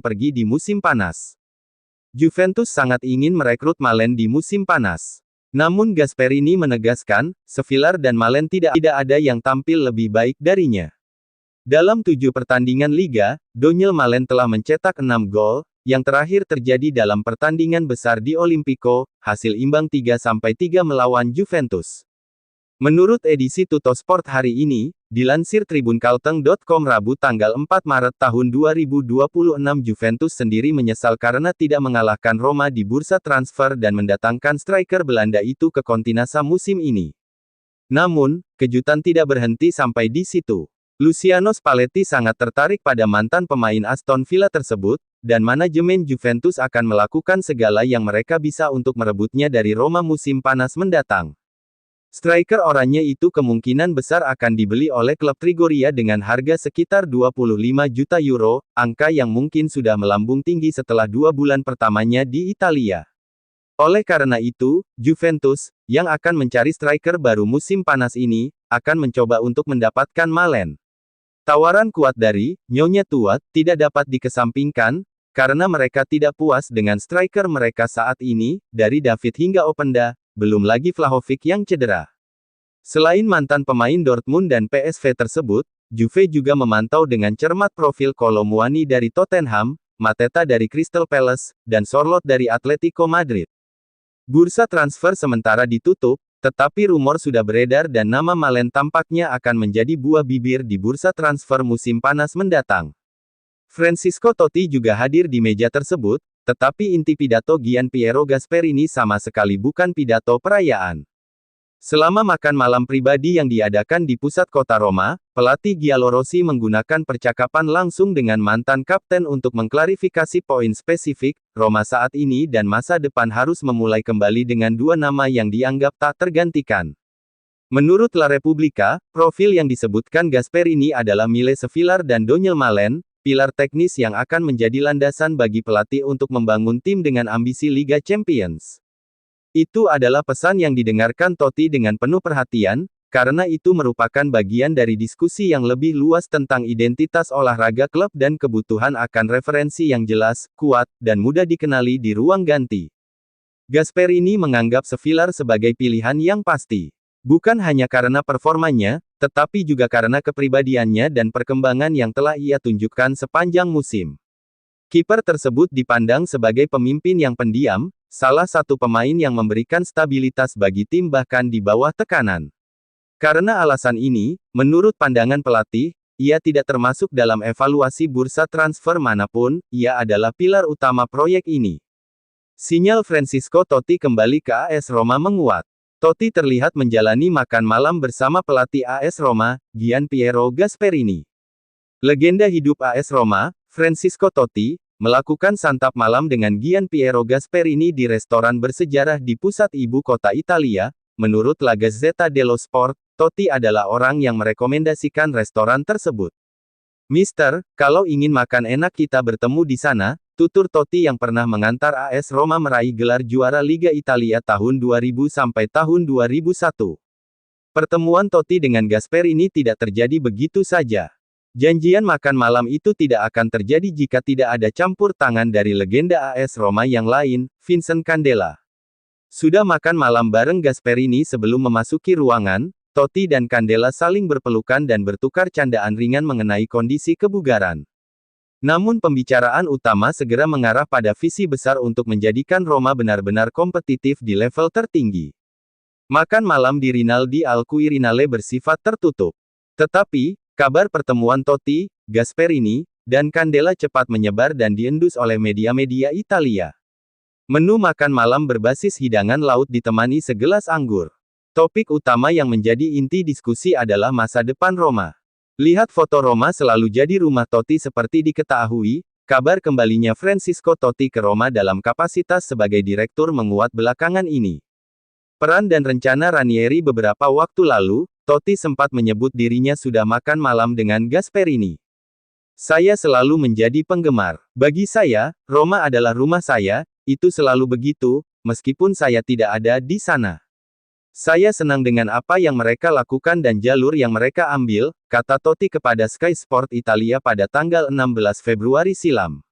pergi di musim panas. Juventus sangat ingin merekrut Malen di musim panas. Namun Gasperini menegaskan, Sevillar dan Malen tidak ada yang tampil lebih baik darinya. Dalam 7 pertandingan Liga, Daniel Malen telah mencetak 6 gol, yang terakhir terjadi dalam pertandingan besar di Olimpico, hasil imbang 3-3 melawan Juventus. Menurut edisi Tuttosport hari ini, dilansir tribunkalteng.com Rabu tanggal 4 Maret tahun 2026 Juventus sendiri menyesal karena tidak mengalahkan Roma di bursa transfer dan mendatangkan striker Belanda itu ke Continasa musim ini. Namun, kejutan tidak berhenti sampai di situ. Luciano Spalletti sangat tertarik pada mantan pemain Aston Villa tersebut, dan manajemen Juventus akan melakukan segala yang mereka bisa untuk merebutnya dari Roma musim panas mendatang. Striker oranye itu kemungkinan besar akan dibeli oleh klub Trigoria dengan harga sekitar 25 juta euro, angka yang mungkin sudah melambung tinggi setelah 2 bulan pertamanya di Italia. Oleh karena itu, Juventus, yang akan mencari striker baru musim panas ini, akan mencoba untuk mendapatkan Malen. Tawaran kuat dari Nyonya Tua tidak dapat dikesampingkan, karena mereka tidak puas dengan striker mereka saat ini, dari David hingga Openda, belum lagi Vlahovic yang cedera. Selain mantan pemain Dortmund dan PSV tersebut, Juve juga memantau dengan cermat profil Kolo Muani dari Tottenham, Mateta dari Crystal Palace, dan Sorloth dari Atletico Madrid. Bursa transfer sementara ditutup, tetapi rumor sudah beredar dan nama Malen tampaknya akan menjadi buah bibir di bursa transfer musim panas mendatang. Francesco Totti juga hadir di meja tersebut, tetapi inti pidato Gianpiero Gasperini sama sekali bukan pidato perayaan. Selama makan malam pribadi yang diadakan di pusat kota Roma, pelatih Giallorossi menggunakan percakapan langsung dengan mantan kapten untuk mengklarifikasi poin spesifik, Roma saat ini dan masa depan harus memulai kembali dengan 2 nama yang dianggap tak tergantikan. Menurut La Repubblica, profil yang disebutkan Gasperini adalah Mile Sevillar dan Daniel Malen, pilar teknis yang akan menjadi landasan bagi pelatih untuk membangun tim dengan ambisi Liga Champions. Itu adalah pesan yang didengarkan Totti dengan penuh perhatian, karena itu merupakan bagian dari diskusi yang lebih luas tentang identitas olahraga klub dan kebutuhan akan referensi yang jelas, kuat, dan mudah dikenali di ruang ganti. Gasperini menganggap Sevillar sebagai pilihan yang pasti. Bukan hanya karena performanya, tetapi juga karena kepribadiannya dan perkembangan yang telah ia tunjukkan sepanjang musim. Kiper tersebut dipandang sebagai pemimpin yang pendiam, salah satu pemain yang memberikan stabilitas bagi tim bahkan di bawah tekanan. Karena alasan ini, menurut pandangan pelatih, ia tidak termasuk dalam evaluasi bursa transfer manapun, ia adalah pilar utama proyek ini. Sinyal Francisco Totti kembali ke AS Roma menguat. Totti terlihat menjalani makan malam bersama pelatih AS Roma, Gianpiero Gasperini. Legenda hidup AS Roma, Francisco Totti, melakukan santap malam dengan Gianpiero Gasperini di restoran bersejarah di pusat ibu kota Italia. Menurut La Gazzetta dello Sport, Totti adalah orang yang merekomendasikan restoran tersebut. Mister, kalau ingin makan enak kita bertemu di sana, tutur Totti yang pernah mengantar AS Roma meraih gelar juara Liga Italia tahun 2000 sampai tahun 2001. Pertemuan Totti dengan Gasperini tidak terjadi begitu saja. Janjian makan malam itu tidak akan terjadi jika tidak ada campur tangan dari legenda AS Roma yang lain, Vincent Candela. Sudah makan malam bareng Gasperini sebelum memasuki ruangan, Totti dan Candela saling berpelukan dan bertukar candaan ringan mengenai kondisi kebugaran. Namun pembicaraan utama segera mengarah pada visi besar untuk menjadikan Roma benar-benar kompetitif di level tertinggi. Makan malam di Rinaldi al Quirinale bersifat tertutup. Tetapi, kabar pertemuan Totti, Gasperini, dan Candela cepat menyebar dan diendus oleh media-media Italia. Menu makan malam berbasis hidangan laut ditemani segelas anggur. Topik utama yang menjadi inti diskusi adalah masa depan Roma. Lihat foto Roma selalu jadi rumah Totti seperti diketahui, kabar kembalinya Francisco Totti ke Roma dalam kapasitas sebagai direktur menguat belakangan ini. Peran dan rencana Ranieri beberapa waktu lalu, Totti sempat menyebut dirinya sudah makan malam dengan Gasperini. Saya selalu menjadi penggemar. Bagi saya, Roma adalah rumah saya, itu selalu begitu, meskipun saya tidak ada di sana. Saya senang dengan apa yang mereka lakukan dan jalur yang mereka ambil, kata Totti kepada Sky Sport Italia pada tanggal 16 Februari silam.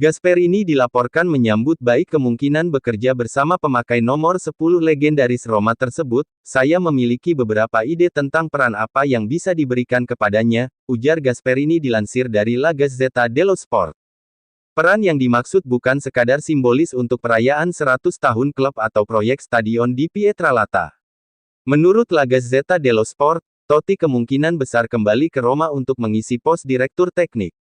Gasperini dilaporkan menyambut baik kemungkinan bekerja bersama pemakai nomor 10 legendaris Roma tersebut. Saya memiliki beberapa ide tentang peran apa yang bisa diberikan kepadanya, ujar Gasperini dilansir dari La Gazzetta dello Sport. Peran yang dimaksud bukan sekadar simbolis untuk perayaan 100 tahun klub atau proyek stadion di Pietralata. Menurut La Gazzetta dello Sport, Totti kemungkinan besar kembali ke Roma untuk mengisi pos direktur teknik.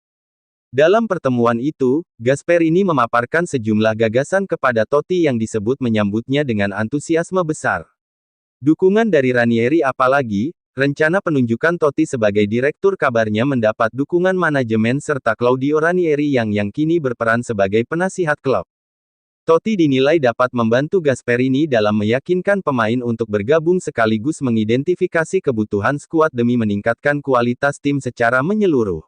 Dalam pertemuan itu, Gasperini memaparkan sejumlah gagasan kepada Totti yang disebut menyambutnya dengan antusiasme besar. Dukungan dari Ranieri apalagi, rencana penunjukan Totti sebagai direktur kabarnya mendapat dukungan manajemen serta Claudio Ranieri yang kini berperan sebagai penasihat klub. Totti dinilai dapat membantu Gasperini dalam meyakinkan pemain untuk bergabung sekaligus mengidentifikasi kebutuhan skuad demi meningkatkan kualitas tim secara menyeluruh.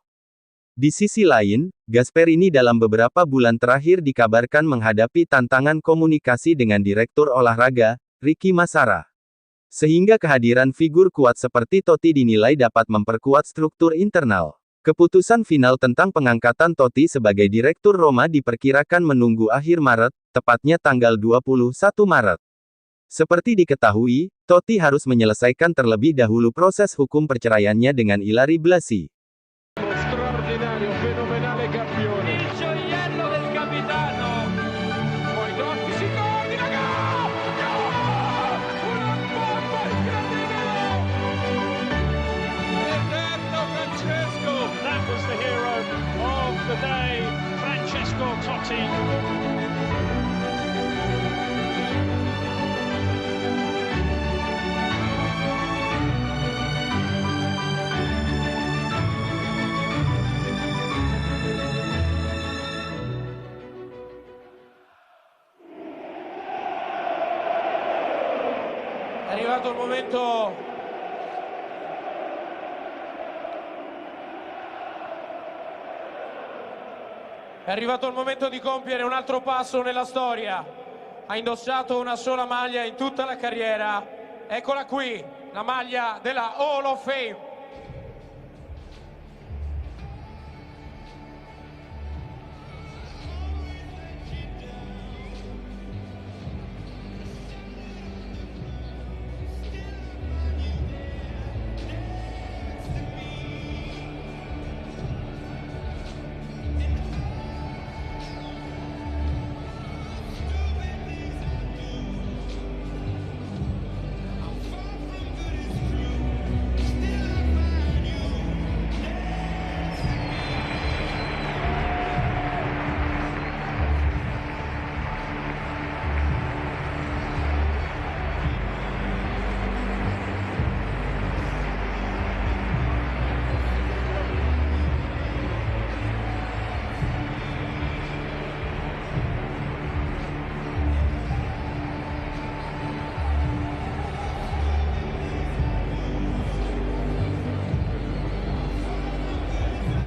Di sisi lain, Gasperini dalam beberapa bulan terakhir dikabarkan menghadapi tantangan komunikasi dengan Direktur Olahraga, Ricky Massara. Sehingga kehadiran figur kuat seperti Totti dinilai dapat memperkuat struktur internal. Keputusan final tentang pengangkatan Totti sebagai Direktur Roma diperkirakan menunggu akhir Maret, tepatnya tanggal 21 Maret. Seperti diketahui, Totti harus menyelesaikan terlebih dahulu proses hukum perceraiannya dengan Ilari Blasi. Straordinario, fenomenale campione. Il gioiello del capitano. Poi Totti si coordina, gol! Gol! Una bomba incredibile! Eterno Francesco. That was the hero of the day, Francesco Totti. È arrivato il momento di compiere un altro passo nella storia. Ha indossato una sola maglia in tutta la carriera. Eccola qui, la maglia della Hall of Fame.